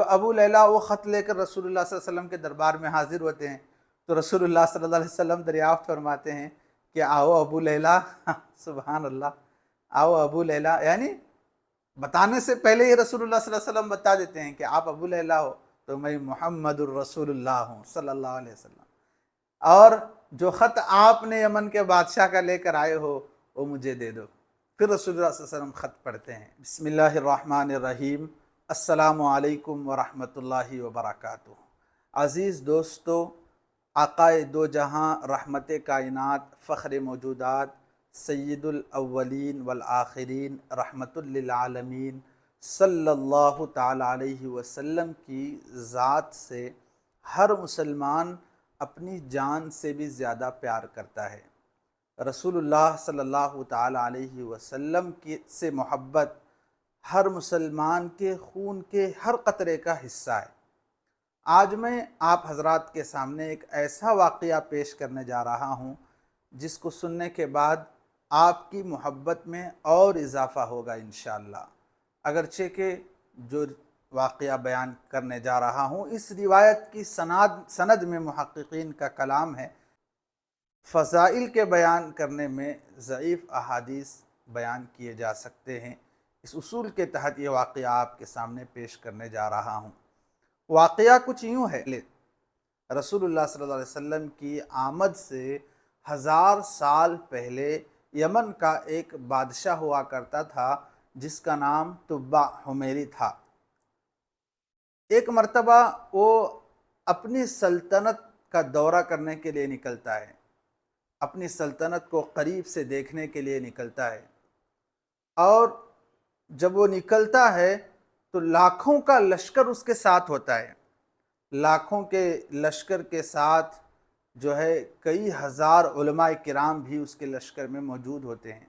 تو ابو لیلا وہ خط لے کر رسول اللہ صلی اللہ علیہ وسلم کے دربار میں حاضر ہوتے ہیں، تو رسول اللہ صلی اللہ علیہ وسلم دریافت فرماتے ہیں کہ آؤ ابو لیلا سبحان اللہ، آؤ ابو لیلا، یعنی بتانے سے پہلے ہی رسول اللہ صلی اللہ علیہ وسلم بتا دیتے ہیں کہ آپ ابو لیلا ہو تو میں محمد الرسول اللہ ہوں صلی اللہ علیہ وسلم، اور جو خط آپ نے یمن کے بادشاہ کا لے کر آئے ہو وہ مجھے دے دو۔ پھر رسول اللہ صلی اللہ علیہ وسلم خط پڑھتے ہیں، بسم اللہ الرحمن الرحیم، السلام علیکم ورحمۃ اللہ وبرکاتہ۔ عزیز دوستو، آقائے دو جہاں، رحمت کائنات، فخر موجودات، سید الاولین والآخرین، رحمت للعالمین، صلی اللہ تعالی علیہ وسلم کی ذات سے ہر مسلمان اپنی جان سے بھی زیادہ پیار کرتا ہے۔ رسول اللہ صلی اللہ تعالی علیہ وسلم کی سے محبت ہر مسلمان کے خون کے ہر قطرے کا حصہ ہے۔ آج میں آپ حضرات کے سامنے ایک ایسا واقعہ پیش کرنے جا رہا ہوں جس کو سننے کے بعد آپ کی محبت میں اور اضافہ ہوگا انشاءاللہ۔ اگرچہ کہ جو واقعہ بیان کرنے جا رہا ہوں اس روایت کی سند میں محققین کا کلام ہے، فضائل کے بیان کرنے میں ضعیف احادیث بیان کیے جا سکتے ہیں۔ اس اصول کے تحت یہ واقعہ آپ کے سامنے پیش کرنے جا رہا ہوں۔ واقعہ کچھ یوں ہے، رسول اللہ صلی اللہ علیہ وسلم کی آمد سے 1000 سال پہلے یمن کا ایک بادشاہ ہوا کرتا تھا جس کا نام تبع حمیری تھا۔ ایک مرتبہ وہ اپنی سلطنت کا دورہ کرنے کے لیے نکلتا ہے، اپنی سلطنت کو قریب سے دیکھنے کے لیے نکلتا ہے، اور جب وہ نکلتا ہے تو لاکھوں کا لشکر اس کے ساتھ ہوتا ہے۔ لاکھوں کے لشکر کے ساتھ جو ہے کئی ہزار علماء کرام بھی اس کے لشکر میں موجود ہوتے ہیں۔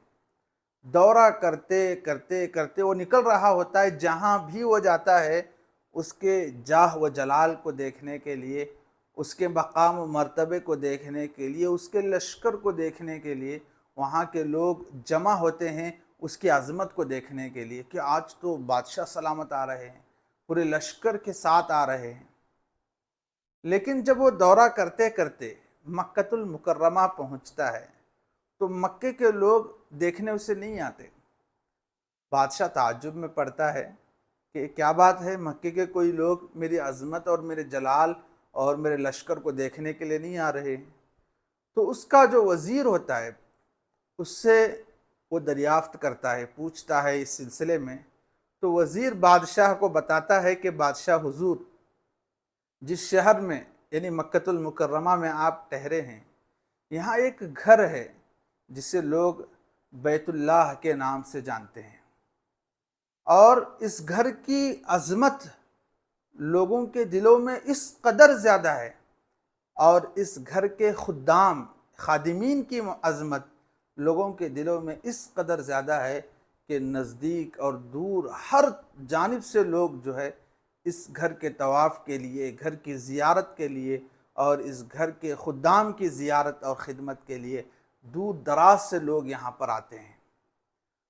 دورہ کرتے کرتے کرتے وہ نکل رہا ہوتا ہے، جہاں بھی وہ جاتا ہے اس کے جاہ و جلال کو دیکھنے کے لیے، اس کے مقام و مرتبے کو دیکھنے کے لیے، اس کے لشکر کو دیکھنے کے لیے وہاں کے لوگ جمع ہوتے ہیں، اس کی عظمت کو دیکھنے کے لیے کہ آج تو بادشاہ سلامت آ رہے ہیں، پورے لشکر کے ساتھ آ رہے ہیں۔ لیکن جب وہ دورہ کرتے کرتے مکۃ المکرمہ پہنچتا ہے تو مکے کے لوگ دیکھنے اسے نہیں آتے۔ بادشاہ تعجب میں پڑتا ہے کہ کیا بات ہے، مکے کے کوئی لوگ میری عظمت اور میرے جلال اور میرے لشکر کو دیکھنے کے لیے نہیں آ رہے ہیں۔ تو اس کا جو وزیر ہوتا ہے اس سے وہ دریافت کرتا ہے، پوچھتا ہے اس سلسلے میں، تو وزیر بادشاہ کو بتاتا ہے کہ بادشاہ حضور، جس شہر میں یعنی مکۃ المکرمہ میں آپ ٹھہرے ہیں، یہاں ایک گھر ہے جسے لوگ بیت اللہ کے نام سے جانتے ہیں، اور اس گھر کی عظمت لوگوں کے دلوں میں اس قدر زیادہ ہے، اور اس گھر کے خادمین کی عظمت لوگوں کے دلوں میں اس قدر زیادہ ہے کہ نزدیک اور دور ہر جانب سے لوگ جو ہے اس گھر کے طواف کے لیے، گھر کی زیارت کے لیے، اور اس گھر کے خدام کی زیارت اور خدمت کے لیے دور دراز سے لوگ یہاں پر آتے ہیں۔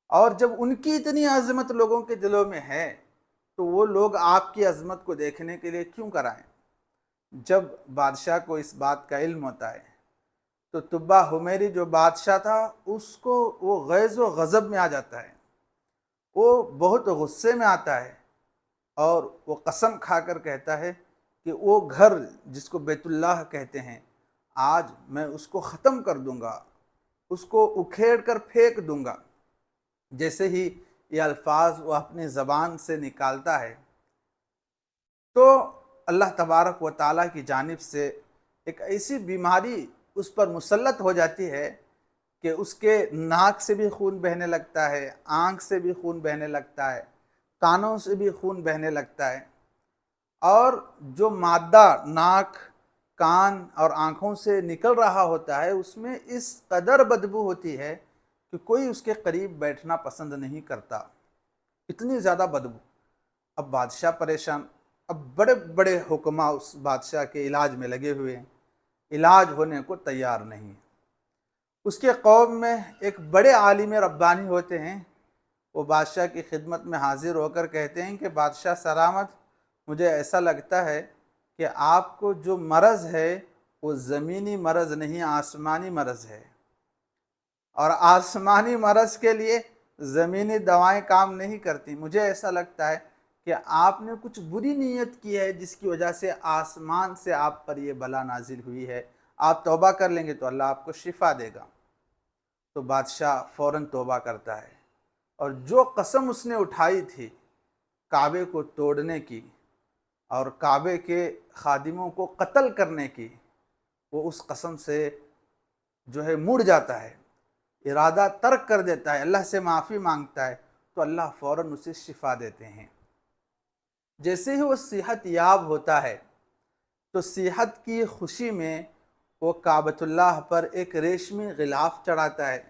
اور جب ان کی اتنی عظمت لوگوں کے دلوں میں ہے تو وہ لوگ آپ کی عظمت کو دیکھنے کے لیے کیوں کرائیں؟ جب بادشاہ کو اس بات کا علم ہوتا ہے تو تبع حمیری جو بادشاہ تھا اس کو وہ غیظ و غضب میں آ جاتا ہے، وہ بہت غصے میں آتا ہے، اور وہ قسم کھا کر کہتا ہے کہ وہ گھر جس کو بیت اللہ کہتے ہیں آج میں اس کو ختم کر دوں گا، اس کو اکھیڑ کر پھینک دوں گا۔ جیسے ہی یہ الفاظ وہ اپنی زبان سے نکالتا ہے تو اللہ تبارک و تعالیٰ کی جانب سے ایک ایسی بیماری اس پر مسلط ہو جاتی ہے کہ اس کے ناک سے بھی خون بہنے لگتا ہے، آنکھ سے بھی خون بہنے لگتا ہے، کانوں سے بھی خون بہنے لگتا ہے، اور جو مادہ ناک، کان اور آنکھوں سے نکل رہا ہوتا ہے اس میں اس قدر بدبو ہوتی ہے کہ کوئی اس کے قریب بیٹھنا پسند نہیں کرتا، اتنی زیادہ بدبو۔ اب بادشاہ پریشان، اب بڑے بڑے حکماء اس بادشاہ کے علاج میں لگے ہوئے ہیں، علاج ہونے کو تیار نہیں۔ اس کے قوم میں ایک بڑے عالم ربانی ہوتے ہیں، وہ بادشاہ کی خدمت میں حاضر ہو کر کہتے ہیں کہ بادشاہ سلامت، مجھے ایسا لگتا ہے کہ آپ کو جو مرض ہے وہ زمینی مرض نہیں، آسمانی مرض ہے، اور آسمانی مرض کے لیے زمینی دوائیں کام نہیں کرتی۔ مجھے ایسا لگتا ہے کہ آپ نے کچھ بری نیت کی ہے جس کی وجہ سے آسمان سے آپ پر یہ بلا نازل ہوئی ہے۔ آپ توبہ کر لیں گے تو اللہ آپ کو شفا دے گا۔ تو بادشاہ فوراً توبہ کرتا ہے، اور جو قسم اس نے اٹھائی تھی کعبے کو توڑنے کی اور کعبے کے خادموں کو قتل کرنے کی، وہ اس قسم سے جو ہے مڑ جاتا ہے، ارادہ ترک کر دیتا ہے، اللہ سے معافی مانگتا ہے، تو اللہ فوراً اسے شفا دیتے ہیں۔ جیسے ہی وہ صحت یاب ہوتا ہے تو صحت کی خوشی میں وہ کعبۃ اللہ پر ایک ریشمی غلاف چڑھاتا ہے،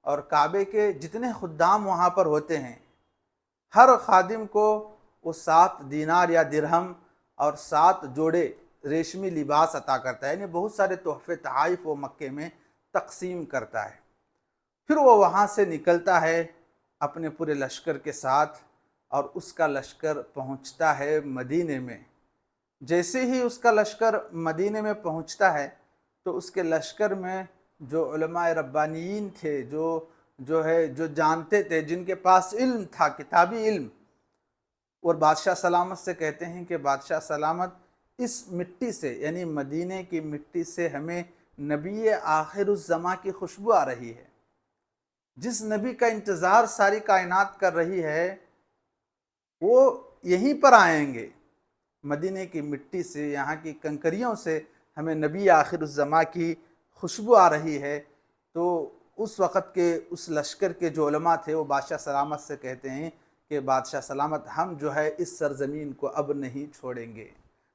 اور کعبے کے جتنے خدام وہاں پر ہوتے ہیں ہر خادم کو وہ 7 دینار یا درہم اور 7 جوڑے ریشمی لباس عطا کرتا ہے، یعنی بہت سارے تحفے تحائف وہ مکے میں تقسیم کرتا ہے۔ پھر وہ وہاں سے نکلتا ہے اپنے پورے لشکر کے ساتھ، اور اس کا لشکر پہنچتا ہے مدینے میں۔ جیسے ہی اس کا لشکر مدینے میں پہنچتا ہے تو اس کے لشکر میں جو علماء ربانیین تھے، جو جانتے تھے، جن کے پاس علم تھا، کتابی علم، اور بادشاہ سلامت سے کہتے ہیں کہ بادشاہ سلامت، اس مٹی سے یعنی مدینے کی مٹی سے ہمیں نبی آخر الزماں کی خوشبو آ رہی ہے، جس نبی کا انتظار ساری کائنات کر رہی ہے وہ یہیں پر آئیں گے۔ مدینے کی مٹی سے، یہاں کی کنکریوں سے ہمیں نبی آخر الزماں کی خوشبو آ رہی ہے۔ تو اس وقت کے اس لشکر کے جو علماء تھے وہ بادشاہ سلامت سے کہتے ہیں کہ بادشاہ سلامت، ہم جو ہے اس سرزمین کو اب نہیں چھوڑیں گے،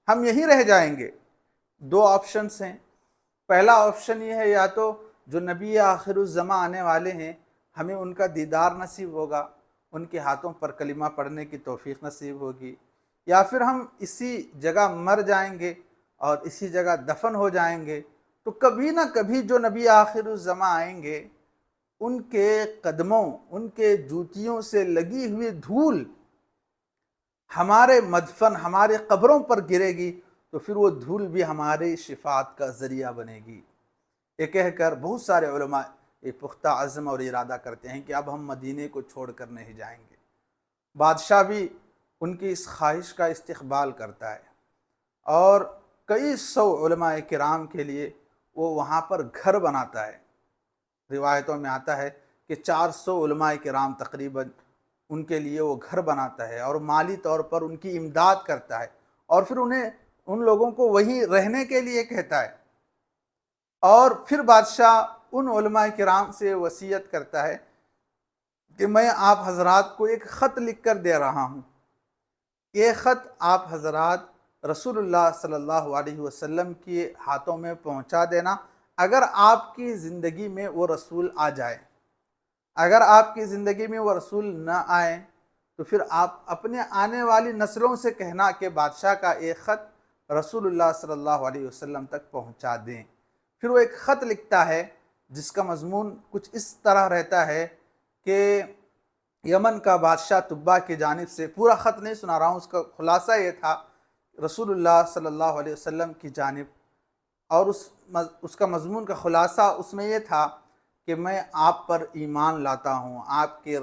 ہم یہیں رہ جائیں گے۔ 2 آپشنز ہیں۔ پہلا آپشن یہ ہے، یا تو جو نبی آخر الزماں آنے والے ہیں ہمیں ان کا دیدار نصیب ہوگا، ان کے ہاتھوں پر کلمہ پڑھنے کی توفیق نصیب ہوگی، یا پھر ہم اسی جگہ مر جائیں گے اور اسی جگہ دفن ہو جائیں گے۔ تو کبھی نہ کبھی جو نبی آخر الزماں آئیں گے ان کے قدموں، ان کے جوتیوں سے لگی ہوئی دھول ہمارے مدفن، ہمارے قبروں پر گرے گی، تو پھر وہ دھول بھی ہماری شفاعت کا ذریعہ بنے گی۔ یہ کہہ کر بہت سارے علماء یہ پختہ عزم اور ارادہ کرتے ہیں کہ اب ہم مدینے کو چھوڑ کر نہیں جائیں گے۔ بادشاہ بھی ان کی اس خواہش کا استقبال کرتا ہے، اور کئی 100 علماء کرام کے لیے وہ وہاں پر گھر بناتا ہے۔ روایتوں میں آتا ہے کہ 400 علماء کرام تقریباً ان کے لیے وہ گھر بناتا ہے، اور مالی طور پر ان کی امداد کرتا ہے، اور پھر ان لوگوں کو وہیں رہنے کے لیے کہتا ہے۔ اور پھر بادشاہ ان علماء کرام سے وصیت کرتا ہے کہ میں آپ حضرات کو ایک خط لکھ کر دے رہا ہوں، یہ خط آپ حضرات رسول اللہ صلی اللہ علیہ وسلم کے ہاتھوں میں پہنچا دینا، اگر آپ کی زندگی میں وہ رسول آ جائے۔ اگر آپ کی زندگی میں وہ رسول نہ آئے تو پھر آپ اپنے آنے والی نسلوں سے کہنا کہ بادشاہ کا ایک خط رسول اللہ صلی اللہ علیہ وسلم تک پہنچا دیں۔ پھر وہ ایک خط لکھتا ہے جس کا مضمون کچھ اس طرح رہتا ہے کہ یمن کا بادشاہ تبا کی جانب سے، پورا خط نہیں سنا رہا ہوں، اس کا خلاصہ یہ تھا رسول اللہ صلی اللہ علیہ وسلم کی جانب، اور اس کا مضمون کا خلاصہ اس میں یہ تھا کہ میں آپ پر ایمان لاتا ہوں، آپ کے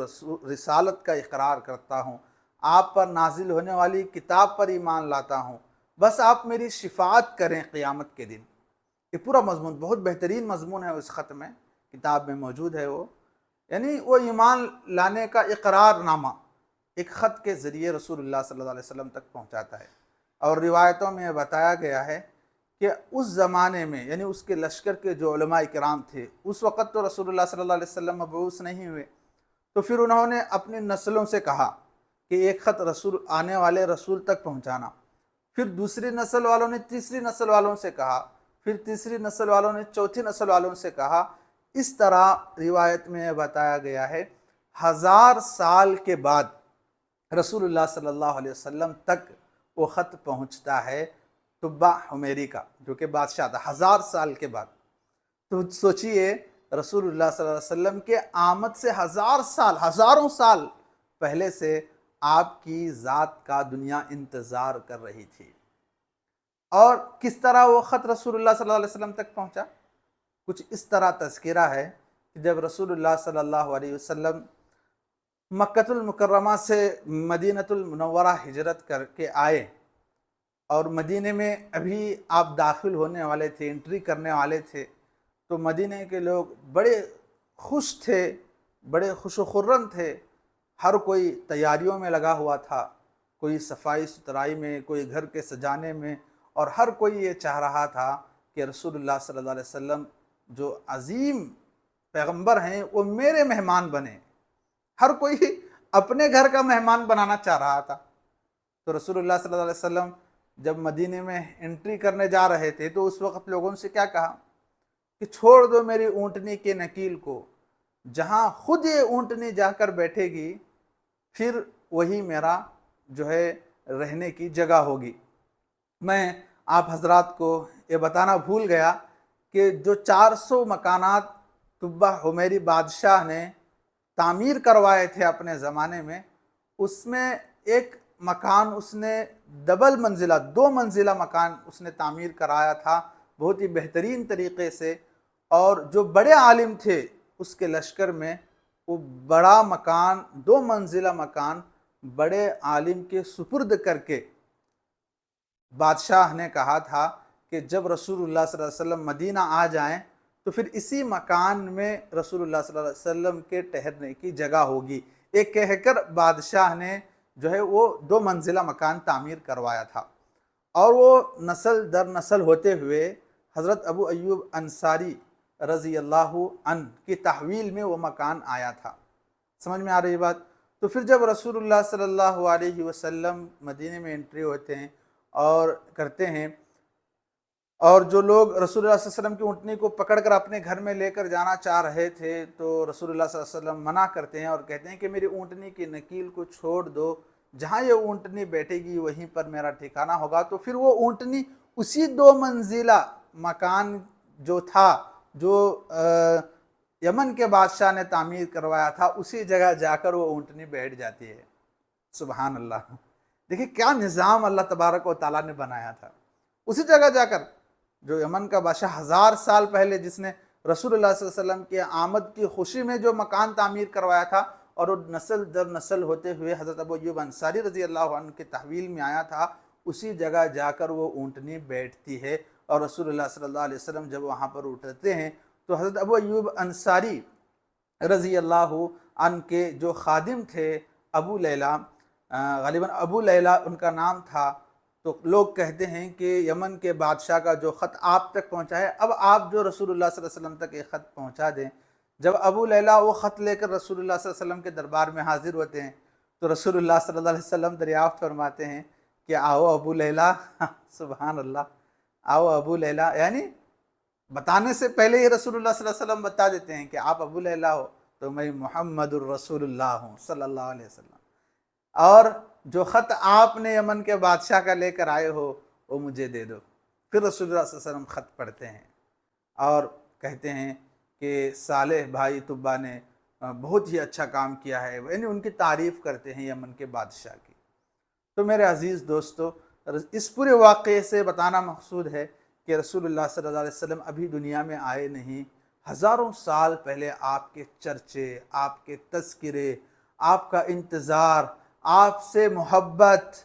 رسالت کا اقرار کرتا ہوں، آپ پر نازل ہونے والی کتاب پر ایمان لاتا ہوں، بس آپ میری شفاعت کریں قیامت کے دن۔ یہ پورا مضمون بہت بہترین مضمون ہے، اس خط میں، کتاب میں موجود ہے وہ، یعنی وہ ایمان لانے کا اقرار نامہ ایک خط کے ذریعے رسول اللہ صلی اللہ علیہ وسلم تک پہنچاتا ہے۔ اور روایتوں میں بتایا گیا ہے کہ اس زمانے میں، یعنی اس کے لشکر کے جو علماء کرام تھے، اس وقت تو رسول اللہ صلی اللہ علیہ وسلم مبعوث نہیں ہوئے، تو پھر انہوں نے اپنی نسلوں سے کہا کہ ایک خط آنے والے رسول تک پہنچانا۔ پھر دوسری نسل والوں نے تیسری نسل والوں سے کہا، پھر تیسری نسل والوں نے چوتھی نسل والوں سے کہا۔ اس طرح روایت میں بتایا گیا ہے 1000 سال کے بعد رسول اللہ صلی اللہ علیہ وسلم تک وہ خط پہنچتا ہے تبع حمیری کا، جو کہ بادشاہ تھا، 1000 سال کے بعد۔ تو سوچئے رسول اللہ صلی اللہ علیہ وسلم کے آمد سے 1000 سال، ہزاروں سال پہلے سے آپ کی ذات کا دنیا انتظار کر رہی تھی۔ اور کس طرح وہ خط رسول اللہ صلی اللہ علیہ وسلم تک پہنچا؟ کچھ اس طرح تذکرہ ہے کہ جب رسول اللہ صلی اللہ علیہ وسلم مکۃ المکرمہ سے مدینہ المنورہ ہجرت کر کے آئے، اور مدینے میں ابھی آپ داخل ہونے والے تھے، انٹری کرنے والے تھے، تو مدینے کے لوگ بڑے خوش تھے، بڑے خوش و خرم تھے، ہر کوئی تیاریوں میں لگا ہوا تھا، کوئی صفائی ستھرائی میں، کوئی گھر کے سجانے میں، اور ہر کوئی یہ چاہ رہا تھا کہ رسول اللہ صلی اللہ علیہ وسلم جو عظیم پیغمبر ہیں وہ میرے مہمان بنے۔ ہر کوئی اپنے گھر کا مہمان بنانا چاہ رہا تھا۔ تو رسول اللہ صلی اللہ علیہ وسلم جب مدینے میں انٹری کرنے جا رہے تھے تو اس وقت لوگوں سے کیا کہا کہ چھوڑ دو میری اونٹنی کے نکیل کو، جہاں خود یہ اونٹنی جا کر بیٹھے گی پھر وہی میرا جو ہے رہنے کی جگہ ہوگی۔ میں آپ حضرات کو یہ بتانا بھول گیا کہ جو 400 مکانات تبہ حمیری بادشاہ نے تعمیر کروائے تھے اپنے زمانے میں، اس میں ایک مکان اس نے ڈبل منزلہ 2 منزلہ مکان اس نے تعمیر کرایا تھا بہت ہی بہترین طریقے سے، اور جو بڑے عالم تھے اس کے لشکر میں وہ بڑا مکان 2 منزلہ مکان بڑے عالم کے سپرد کر کے بادشاہ نے کہا تھا کہ جب رسول اللہ صلی اللہ علیہ وسلم مدینہ آ جائیں تو پھر اسی مکان میں رسول اللہ صلی اللہ علیہ وسلم کے ٹھہرنے کی جگہ ہوگی، ایک کہہ کر بادشاہ نے جو ہے وہ 2 منزلہ مکان تعمیر کروایا تھا، اور وہ نسل در نسل ہوتے ہوئے حضرت ابو ایوب انصاری رضی اللہ عنہ کی تحویل میں وہ مکان آیا تھا۔ سمجھ میں آ رہی بات؟ تو پھر جب رسول اللہ صلی اللہ علیہ وسلم مدینے میں انٹری ہوتے ہیں اور کرتے ہیں، اور جو لوگ رسول اللہ صلی اللہ علیہ وسلم کی اونٹنی کو پکڑ کر اپنے گھر میں لے کر جانا چاہ رہے تھے تو رسول اللہ صلی اللہ علیہ وسلم منع کرتے ہیں اور کہتے ہیں کہ میری اونٹنی کی نکیل کو چھوڑ دو، جہاں یہ اونٹنی بیٹھے گی وہیں پر میرا ٹھکانہ ہوگا۔ تو پھر وہ اونٹنی اسی 2 منزلہ مکان جو تھا جو یمن کے بادشاہ نے تعمیر کروایا تھا اسی جگہ جا کر وہ اونٹنی بیٹھ جاتی ہے۔ سبحان اللہ! دیکھیں کیا نظام اللہ تبارک و تعالیٰ نے بنایا تھا، اسی جگہ جا کر جو یمن کا بادشاہ 1000 سال پہلے جس نے رسول اللہ صلی اللہ علیہ وسلم کے آمد کی خوشی میں جو مکان تعمیر کروایا تھا، اور وہ نسل در نسل ہوتے ہوئے حضرت ابو ایوب انصاری رضی اللہ عنہ کے تحویل میں آیا تھا، اسی جگہ جا کر وہ اونٹنی بیٹھتی ہے۔ اور رسول اللہ صلی اللہ علیہ وسلم جب وہاں پر اترتے ہیں تو حضرت ابو ایوب انصاری رضی اللہ عنہ کے جو خادم تھے ابو لیلہ، غالباً ابو لیلہ ان کا نام تھا، تو لوگ کہتے ہیں کہ یمن کے بادشاہ کا جو خط آپ تک پہنچا ہے، اب آپ جو رسول اللہ صلی اللہ علیہ وسلم تک ایک خط پہنچا دیں۔ جب ابو لیلہ وہ خط لے کر رسول اللہ صلی اللہ علیہ وسلم کے دربار میں حاضر ہوتے ہیں تو رسول اللہ صلی اللہ علیہ وسلم دریافت فرماتے ہیں کہ آؤ ابو لیلہ، سبحان اللہ، آؤ ابو لیلہ، یعنی بتانے سے پہلے ہی رسول اللہ صلی اللہ علیہ وسلم بتا دیتے ہیں کہ آپ ابو لیلہ ہو تو میں محمد الرسول اللہ ہوں صلی اللہ علیہ وسلم، اور جو خط آپ نے یمن کے بادشاہ کا لے کر آئے ہو وہ مجھے دے دو۔ پھر رسول اللہ صلی اللہ علیہ وسلم خط پڑھتے ہیں اور کہتے ہیں کہ صالح بھائی طبہ نے بہت ہی اچھا کام کیا ہے، یعنی ان کی تعریف کرتے ہیں یمن کے بادشاہ کی۔ تو میرے عزیز دوستو، اس پورے واقعے سے بتانا مقصود ہے کہ رسول اللہ صلی اللہ علیہ وسلم ابھی دنیا میں آئے نہیں، ہزاروں سال پہلے آپ کے چرچے، آپ کے تذکرے، آپ کا انتظار، آپ سے محبت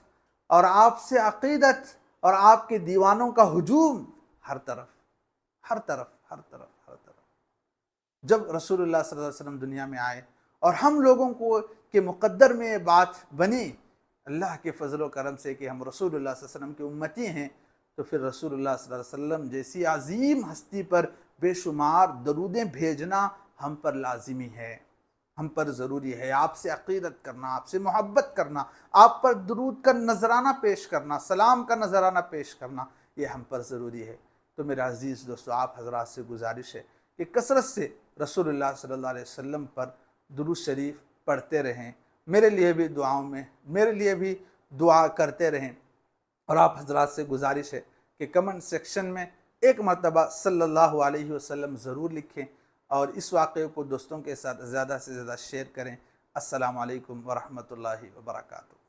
اور آپ سے عقیدت اور آپ کے دیوانوں کا ہجوم ہر طرف ہر طرف ہر طرف ہر طرف جب رسول اللہ صلی اللہ علیہ وسلم دنیا میں آئے اور ہم لوگوں کو کہ مقدر میں یہ بات بنی اللہ کے فضل و کرم سے کہ ہم رسول اللہ صلی اللہ علیہ وسلم کی امتی ہیں، تو پھر رسول اللہ صلی اللہ علیہ وسلم جیسی عظیم ہستی پر بے شمار درودیں بھیجنا ہم پر لازمی ہے، ہم پر ضروری ہے۔ آپ سے عقیدت کرنا، آپ سے محبت کرنا، آپ پر درود کا نذرانہ پیش کرنا، سلام کا نذرانہ پیش کرنا، یہ ہم پر ضروری ہے۔ تو میرا عزیز دوستو، آپ حضرات سے گزارش ہے کہ کثرت سے رسول اللہ صلی اللہ علیہ وسلم پر درود شریف پڑھتے رہیں، میرے لیے بھی دعاؤں میں میرے لیے بھی دعا کرتے رہیں، اور آپ حضرات سے گزارش ہے کہ کمنٹ سیکشن میں ایک مرتبہ صلی اللہ علیہ وسلم ضرور لکھیں، اور اس واقعے کو دوستوں کے ساتھ زیادہ سے زیادہ شیئر کریں۔ السلام علیکم ورحمۃ اللہ وبرکاتہ۔